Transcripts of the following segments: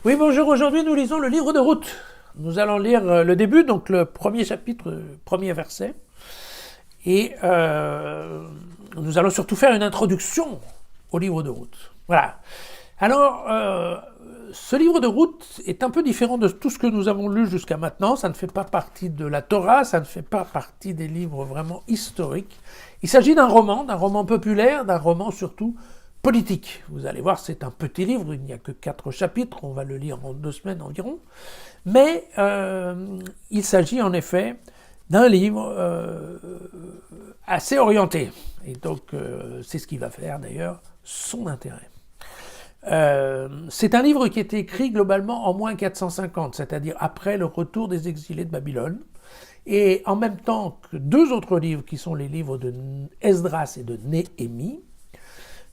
Oui, bonjour, aujourd'hui nous lisons le livre de Ruth. Nous allons lire le début, donc le premier chapitre, premier verset. Et nous allons surtout faire une introduction au livre de Ruth. Voilà. Alors, ce livre de Ruth est un peu différent de tout ce que nous avons lu jusqu'à maintenant. Ça ne fait pas partie de la Torah, ça ne fait pas partie des livres vraiment historiques. Il s'agit d'un roman populaire, d'un roman surtout politique. Vous allez voir, c'est un petit livre, il n'y a que 4 chapitres, on va le lire en 2 semaines environ. Mais il s'agit en effet d'un livre assez orienté. Et donc, c'est ce qui va faire d'ailleurs son intérêt. C'est un livre qui a été écrit globalement en moins 450, c'est-à-dire après le retour des exilés de Babylone, et en même temps que 2 autres livres qui sont les livres de Esdras et de Néhémie.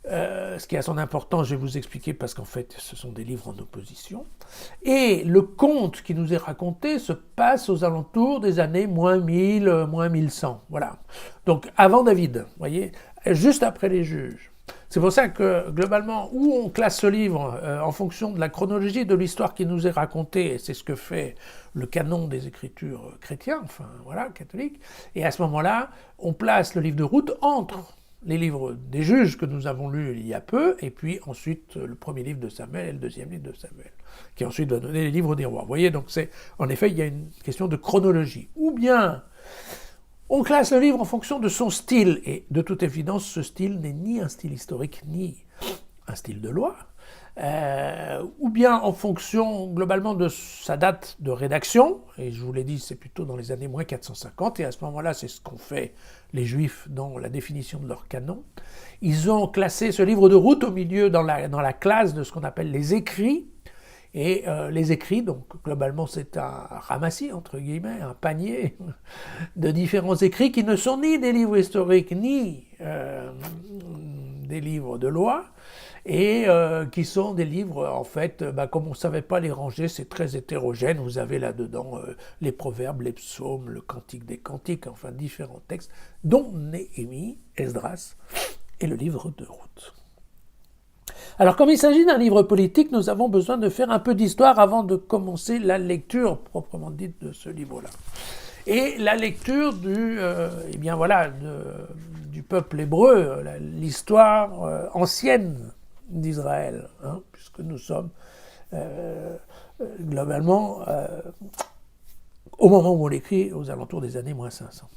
Ce qui a son importance, je vais vous expliquer, parce qu'en fait, ce sont des livres en opposition. Et le conte qui nous est raconté se passe aux alentours des années moins 1000, moins 1100. Voilà. Donc avant David, vous voyez, juste après les juges. C'est pour ça que, globalement, où on classe ce livre en fonction de la chronologie de l'histoire qui nous est racontée, et c'est ce que fait le canon des écritures chrétiens, enfin, voilà, catholiques, et à ce moment-là, on place le livre de Ruth entre les livres des juges que nous avons lus il y a peu, et puis ensuite le premier livre de Samuel et le deuxième livre de Samuel, qui ensuite va donner les livres des rois. Vous voyez, donc c'est, en effet, il y a une question de chronologie. Ou bien, on classe le livre en fonction de son style, et de toute évidence, ce style n'est ni un style historique, ni un style de loi, ou bien en fonction globalement de sa date de rédaction, et je vous l'ai dit, c'est plutôt dans les années moins 450, et à ce moment-là, c'est ce qu'ont fait les Juifs dans la définition de leur canon. Ils ont classé ce livre de Ruth au milieu, dans la classe de ce qu'on appelle les écrits, et les écrits, donc globalement c'est un ramassis, entre guillemets, un panier de différents écrits qui ne sont ni des livres historiques, ni des livres de loi, et qui sont des livres, en fait, comme on ne savait pas les ranger, c'est très hétérogène. Vous avez là-dedans les proverbes, les psaumes, le cantique des cantiques, enfin différents textes, dont Néhémie, Esdras et le livre de Ruth. Alors, comme il s'agit d'un livre politique, nous avons besoin de faire un peu d'histoire avant de commencer la lecture proprement dite de ce livre-là. Et la lecture du peuple hébreu, l'histoire ancienne d'Israël, puisque nous sommes globalement au moment où on l'écrit, aux alentours des années moins 500.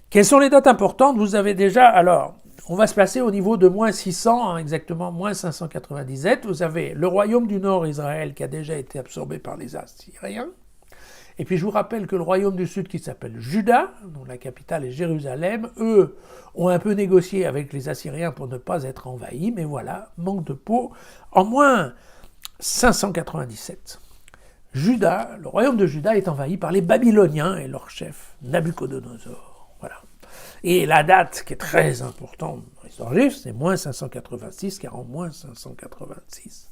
Quelles sont les dates importantes? Vous avez déjà, alors, on va se placer au niveau de moins 600, exactement moins 597. Vous avez le royaume du Nord, Israël, qui a déjà été absorbé par les Assyriens. Et puis je vous rappelle que le royaume du Sud, qui s'appelle Juda, dont la capitale est Jérusalem, eux ont un peu négocié avec les Assyriens pour ne pas être envahis, mais voilà, manque de peau. En moins 597, Juda, le royaume de Juda est envahi par les Babyloniens et leur chef Nabuchodonosor. Voilà. Et la date qui est très importante dans l'histoire juive, c'est moins 586, car en moins 586,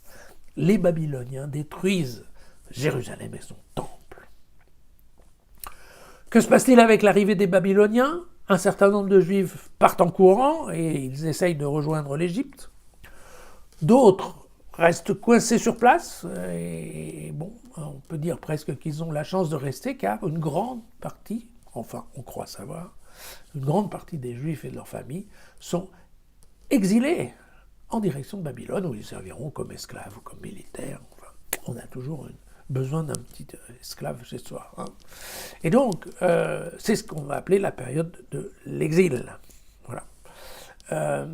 les Babyloniens détruisent Jérusalem et son temple. Que se passe-t-il avec l'arrivée des Babyloniens? Un certain nombre de Juifs partent en courant et ils essayent de rejoindre l'Égypte. D'autres restent coincés sur place et bon, on peut dire presque qu'ils ont la chance de rester car une grande partie, enfin on croit savoir, une grande partie des Juifs et de leurs familles sont exilés en direction de Babylone où ils serviront comme esclaves ou comme militaires. Enfin, on a toujours besoin d'un petit esclave chez soi. Et donc, c'est ce qu'on va appeler la période de l'exil. Voilà.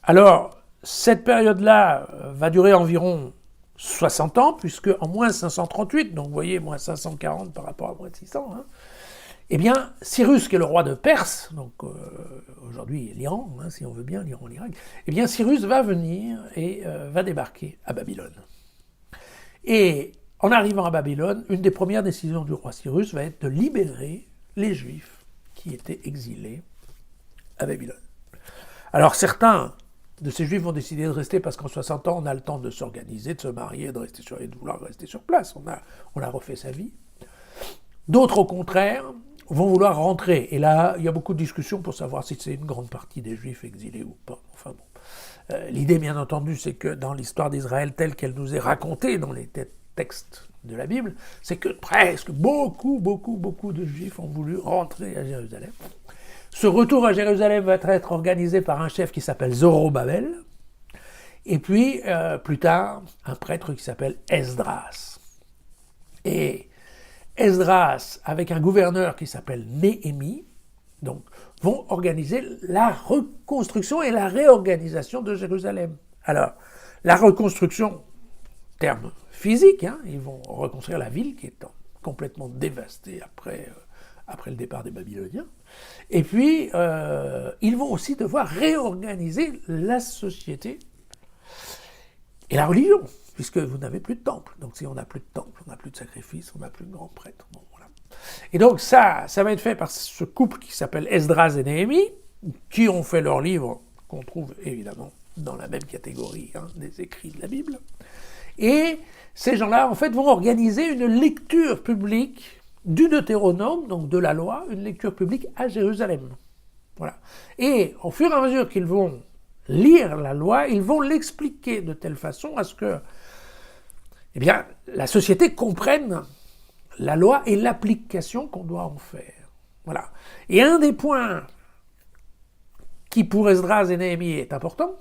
Alors, cette période-là va durer environ 60 ans, puisque en moins 538, donc vous voyez, moins 540 par rapport à moins 600, eh bien, Cyrus, qui est le roi de Perse, donc aujourd'hui l'Iran, si on veut bien, l'Iran, l'Irak, eh bien, Cyrus va venir et va débarquer à Babylone. Et en arrivant à Babylone, une des premières décisions du roi Cyrus va être de libérer les Juifs qui étaient exilés à Babylone. Alors certains de ces Juifs vont décider de rester parce qu'en 60 ans, on a le temps de s'organiser, de se marier, de vouloir rester sur place. On a refait sa vie. D'autres, au contraire, vont vouloir rentrer. Et là, il y a beaucoup de discussions pour savoir si c'est une grande partie des Juifs exilés ou pas. Enfin bon. L'idée, bien entendu, c'est que dans l'histoire d'Israël telle qu'elle nous est racontée dans les textes de la Bible, c'est que presque beaucoup de Juifs ont voulu rentrer à Jérusalem. Ce retour à Jérusalem va être organisé par un chef qui s'appelle Zorobabel, et puis plus tard, un prêtre qui s'appelle Esdras. Et Esdras, avec un gouverneur qui s'appelle Néhémie, donc, vont organiser la reconstruction et la réorganisation de Jérusalem. Alors, la reconstruction, terme physique, hein, ils vont reconstruire la ville qui est complètement dévastée après le départ des Babyloniens. Et puis, ils vont aussi devoir réorganiser la société et la religion, puisque vous n'avez plus de temple. Donc si on n'a plus de temple, on n'a plus de sacrifice, on n'a plus de grands prêtres. Bon, voilà. Et donc ça va être fait par ce couple qui s'appelle Esdras et Néhémie, qui ont fait leur livre, qu'on trouve évidemment dans la même catégorie des écrits de la Bible. Et ces gens-là, en fait, vont organiser une lecture publique du Deutéronome, donc de la loi, une lecture publique à Jérusalem. Voilà. Et au fur et à mesure qu'ils vont lire la loi, ils vont l'expliquer de telle façon à ce que la société comprenne la loi et l'application qu'on doit en faire. Voilà. Et un des points qui pour Esdras et Néhémie est important,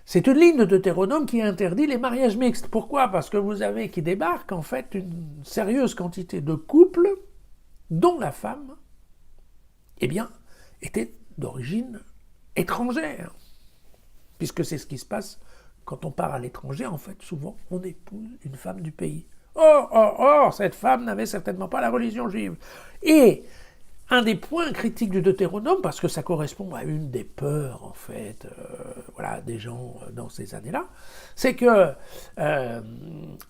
c'est une ligne de Deutéronome qui interdit les mariages mixtes. Pourquoi ? Parce que vous avez qui débarque en fait une sérieuse quantité de couples dont la femme, était d'origine étrangère. Puisque c'est ce qui se passe quand on part à l'étranger, en fait, souvent, on épouse une femme du pays. Cette femme n'avait certainement pas la religion juive. Et un des points critiques du Deutéronome, parce que ça correspond à une des peurs, en fait, des gens dans ces années-là, c'est que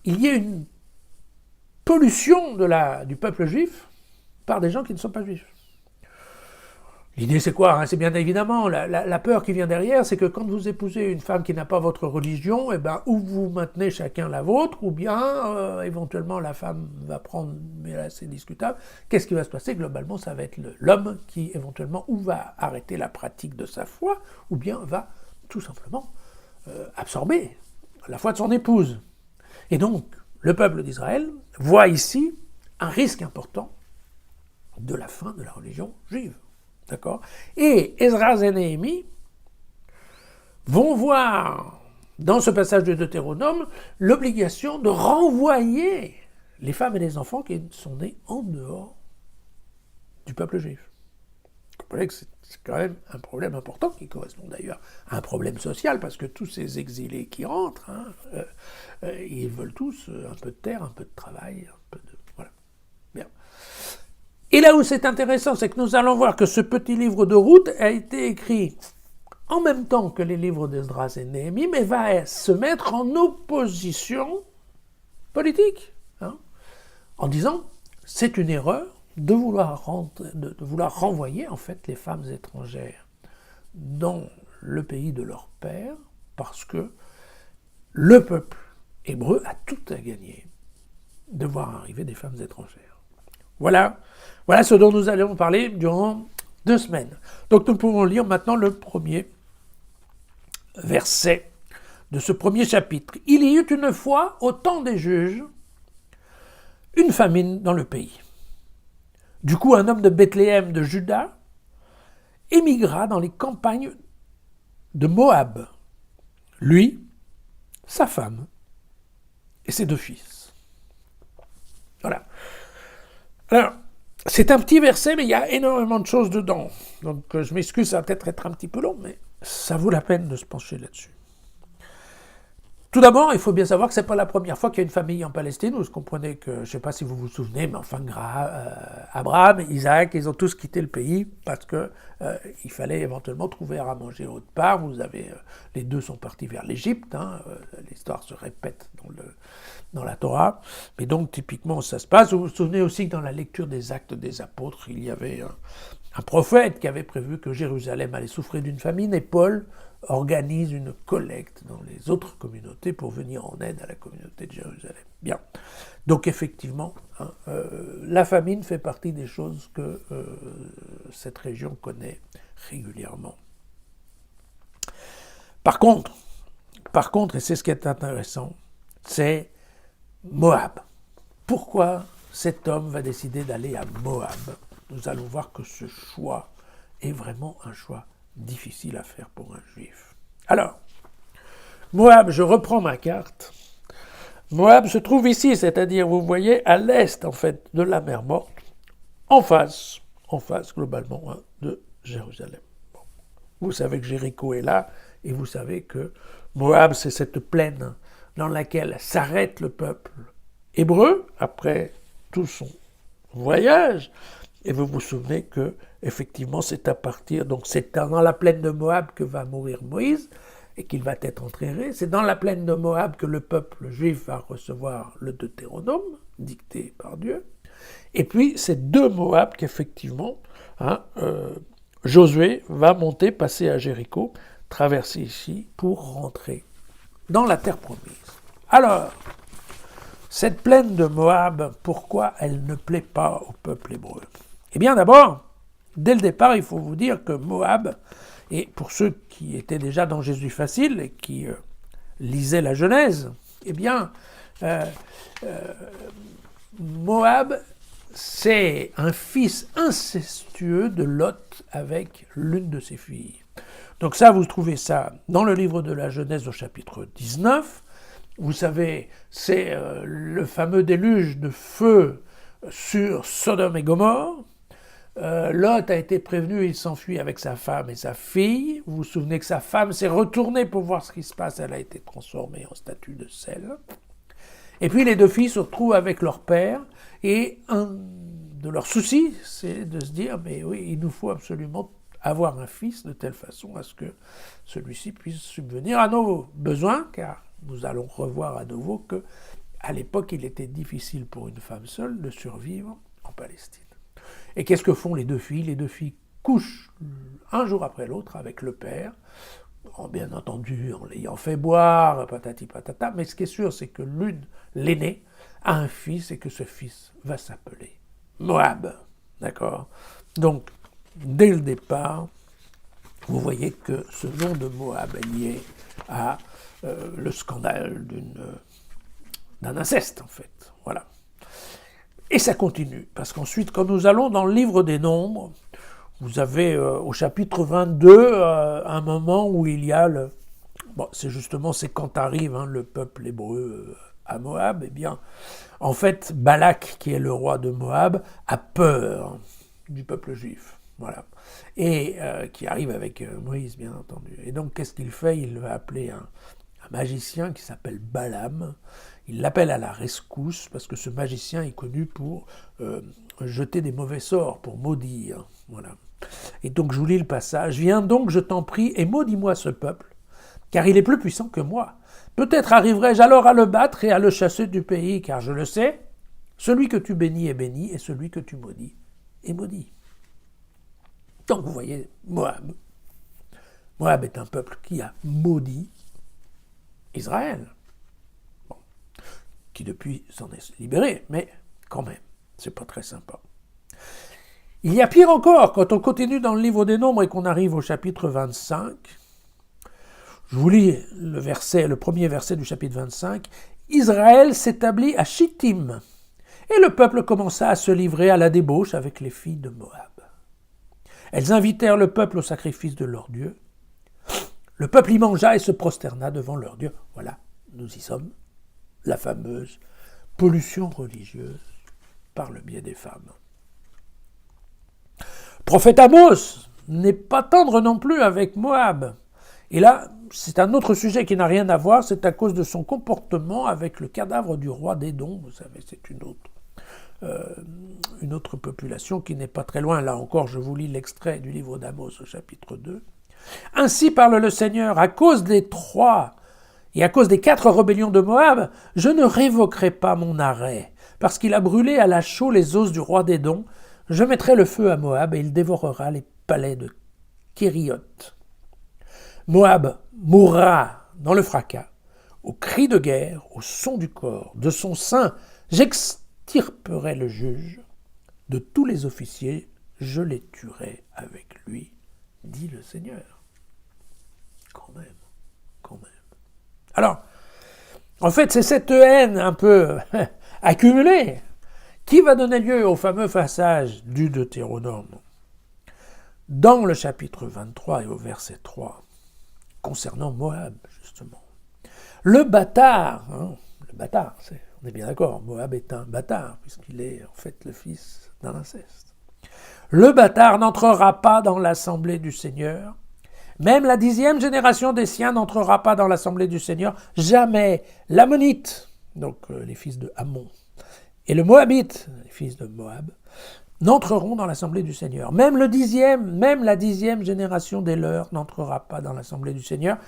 il y ait une pollution du peuple juif par des gens qui ne sont pas juifs. L'idée, c'est quoi ? C'est bien évidemment, la peur qui vient derrière, c'est que quand vous épousez une femme qui n'a pas votre religion, ou vous maintenez chacun la vôtre, ou bien, éventuellement, la femme va prendre, mais là, c'est discutable. Qu'est-ce qui va se passer ? Globalement, ça va être l'homme qui, éventuellement, ou va arrêter la pratique de sa foi, ou bien va, tout simplement, absorber la foi de son épouse. Et donc, le peuple d'Israël voit ici un risque important de la fin de la religion juive. D'accord ? Et Esdras et Néhémie vont voir dans ce passage de Deutéronome l'obligation de renvoyer les femmes et les enfants qui sont nés en dehors du peuple juif. Vous comprenez que c'est quand même un problème important qui correspond d'ailleurs à un problème social parce que tous ces exilés qui rentrent, ils veulent tous un peu de terre, un peu de travail, un peu de... Voilà. Bien. Et là où c'est intéressant, c'est que nous allons voir que ce petit livre de Ruth a été écrit en même temps que les livres d'Esdras et Néhémie, mais va se mettre en opposition politique, en disant c'est une erreur de vouloir renvoyer en fait les femmes étrangères dans le pays de leur père, parce que le peuple hébreu a tout à gagner de voir arriver des femmes étrangères. Voilà ce dont nous allons parler durant 2 semaines. Donc nous pouvons lire maintenant le premier verset de ce premier chapitre. Il y eut une fois, au temps des juges, une famine dans le pays. Du coup, un homme de Bethléem de Juda émigra dans les campagnes de Moab. Lui, sa femme et ses 2 fils. Voilà. Alors, c'est un petit verset, mais il y a énormément de choses dedans. Donc, je m'excuse, ça va peut-être être un petit peu long, mais ça vaut la peine de se pencher là-dessus. Tout d'abord, il faut bien savoir que ce n'est pas la première fois qu'il y a une famille en Palestine. Vous comprenez que, je ne sais pas si vous vous souvenez, mais enfin, Abraham, Isaac, ils ont tous quitté le pays parce qu'il fallait éventuellement trouver à manger autre part. Vous avez, les 2 sont partis vers l'Égypte. L'histoire se répète dans la Torah. Mais donc, typiquement, ça se passe. Vous vous souvenez aussi que dans la lecture des Actes des Apôtres, il y avait un prophète qui avait prévu que Jérusalem allait souffrir d'une famine, et Paul organise une collecte dans les autres communautés pour venir en aide à la communauté de Jérusalem. Bien. Donc effectivement, la famine fait partie des choses que cette région connaît régulièrement. Par contre, et c'est ce qui est intéressant, c'est Moab. Pourquoi cet homme va décider d'aller à Moab? Nous allons voir que ce choix est vraiment un choix difficile à faire pour un juif. Alors, Moab, je reprends ma carte. Moab se trouve ici, c'est-à-dire, vous voyez, à l'est, en fait, de la mer Morte, en face globalement, hein, de Jérusalem. Bon. Vous savez que Jéricho est là, et vous savez que Moab, c'est cette plaine dans laquelle s'arrête le peuple hébreu, après tout son voyage. Et vous vous souvenez que, effectivement, c'est à partir, donc c'est dans la plaine de Moab que va mourir Moïse, et qu'il va être enterré. C'est dans la plaine de Moab que le peuple juif va recevoir le Deutéronome, dicté par Dieu. Et puis, c'est de Moab qu'effectivement, Josué va monter, passer à Jéricho, traverser ici pour rentrer dans la terre promise. Alors, cette plaine de Moab, pourquoi elle ne plaît pas au peuple hébreu? Eh bien, d'abord, dès le départ, il faut vous dire que Moab, et pour ceux qui étaient déjà dans Jésus facile et qui lisaient la Genèse, eh bien, Moab, c'est un fils incestueux de Lot avec l'une de ses filles. Donc ça, vous trouvez ça dans le livre de la Genèse au chapitre 19. Vous savez, c'est le fameux déluge de feu sur Sodome et Gomorrhe. Lot a été prévenu, il s'enfuit avec sa femme et sa fille. Vous vous souvenez que sa femme s'est retournée pour voir ce qui se passe, elle a été transformée en statue de sel. Et puis les deux filles se retrouvent avec leur père, et un de leurs soucis, c'est de se dire, mais oui, il nous faut absolument avoir un fils de telle façon à ce que celui-ci puisse subvenir à nos besoins, car nous allons revoir à nouveau que à l'époque, il était difficile pour une femme seule de survivre en Palestine. Et qu'est-ce que font les deux filles? Les deux filles couchent un jour après l'autre avec le père, bien entendu en l'ayant fait boire, patati patata, mais ce qui est sûr, c'est que l'aînée, a un fils et que ce fils va s'appeler Moab. D'accord? Donc, dès le départ, vous voyez que ce nom de Moab est lié à le scandale d'un inceste, en fait. Voilà. Et ça continue, parce qu'ensuite, quand nous allons dans le livre des Nombres, vous avez au chapitre 22 un moment où il y a c'est quand arrive le peuple hébreu à Moab, eh bien, en fait, Balak, qui est le roi de Moab, a peur du peuple juif. Voilà. Et qui arrive avec Moïse, bien entendu. Et donc, qu'est-ce qu'il fait? Il va appeler un magicien qui s'appelle Balaam. Il l'appelle à la rescousse, parce que ce magicien est connu pour jeter des mauvais sorts, pour maudire. Voilà. Et donc, je vous lis le passage. « Viens donc, je t'en prie, et maudis-moi ce peuple, car il est plus puissant que moi. Peut-être arriverai-je alors à le battre et à le chasser du pays, car je le sais, celui que tu bénis est béni, et celui que tu maudis est maudit. » Donc vous voyez, Moab. Moab est un peuple qui a maudit Israël. Bon. Qui depuis s'en est libéré, mais quand même, c'est pas très sympa. Il y a pire encore, quand on continue dans le livre des Nombres et qu'on arrive au chapitre 25, je vous lis le premier verset du chapitre 25. « Israël s'établit à Chittim, et le peuple commença à se livrer à la débauche avec les filles de Moab. Elles invitèrent le peuple au sacrifice de leur Dieu. Le peuple y mangea et se prosterna devant leur Dieu. » Voilà, nous y sommes. La fameuse pollution religieuse par le biais des femmes. Prophète Amos n'est pas tendre non plus avec Moab. Et là, c'est un autre sujet qui n'a rien à voir, c'est à cause de son comportement avec le cadavre du roi d'Édom. Vous savez, c'est une autre population qui n'est pas très loin. Là encore, je vous lis l'extrait du livre d'Amos au chapitre 2. « Ainsi parle le Seigneur, à cause des 3 et à cause des 4 rébellions de Moab, je ne révoquerai pas mon arrêt, parce qu'il a brûlé à la chaux les os du roi d'Édom. Je mettrai le feu à Moab et il dévorera les palais de Kérioth. Moab mourra dans le fracas, au cri de guerre, au son du corps, de son sein, j'extirperai le juge, de tous les officiers, je les tuerai avec lui, dit le Seigneur. » Quand même. quand même. Alors, en fait, c'est cette haine un peu accumulée qui va donner lieu au fameux passage du Deutéronome dans le chapitre 23 et au verset 3, concernant Moab, justement. Le bâtard, on est bien d'accord, Moab est un bâtard, puisqu'il est en fait le fils d'un inceste. Le bâtard n'entrera pas dans l'assemblée du Seigneur, même la 10e génération des siens n'entrera pas dans l'assemblée du Seigneur, jamais. L'Ammonite, donc les fils de Ammon, et le Moabite, les fils de Moab, n'entreront dans l'assemblée du Seigneur. Même la 10e génération des leurs n'entrera pas dans l'assemblée du Seigneur,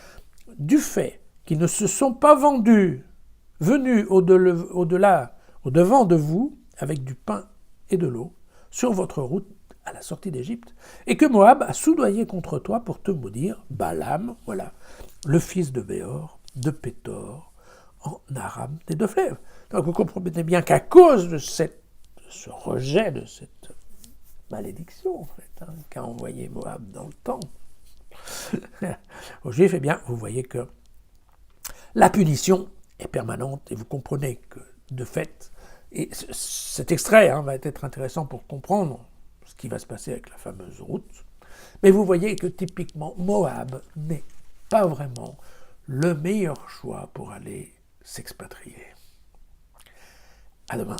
du fait qu'ils ne se sont pas venus au-devant de vous, avec du pain et de l'eau, sur votre route à la sortie d'Égypte, et que Moab a soudoyé contre toi pour te maudire, Balaam, voilà, le fils de Béor, de Pétor, en Aram des deux fleuves. Donc vous comprenez bien qu'à cause de ce rejet, de cette malédiction, en fait, qu'a envoyé Moab dans le temps aux Juifs, eh bien, vous voyez que la punition est permanente, et vous comprenez que, de fait, et cet extrait va être intéressant pour comprendre ce qui va se passer avec la fameuse route, mais vous voyez que typiquement Moab n'est pas vraiment le meilleur choix pour aller s'expatrier. À demain.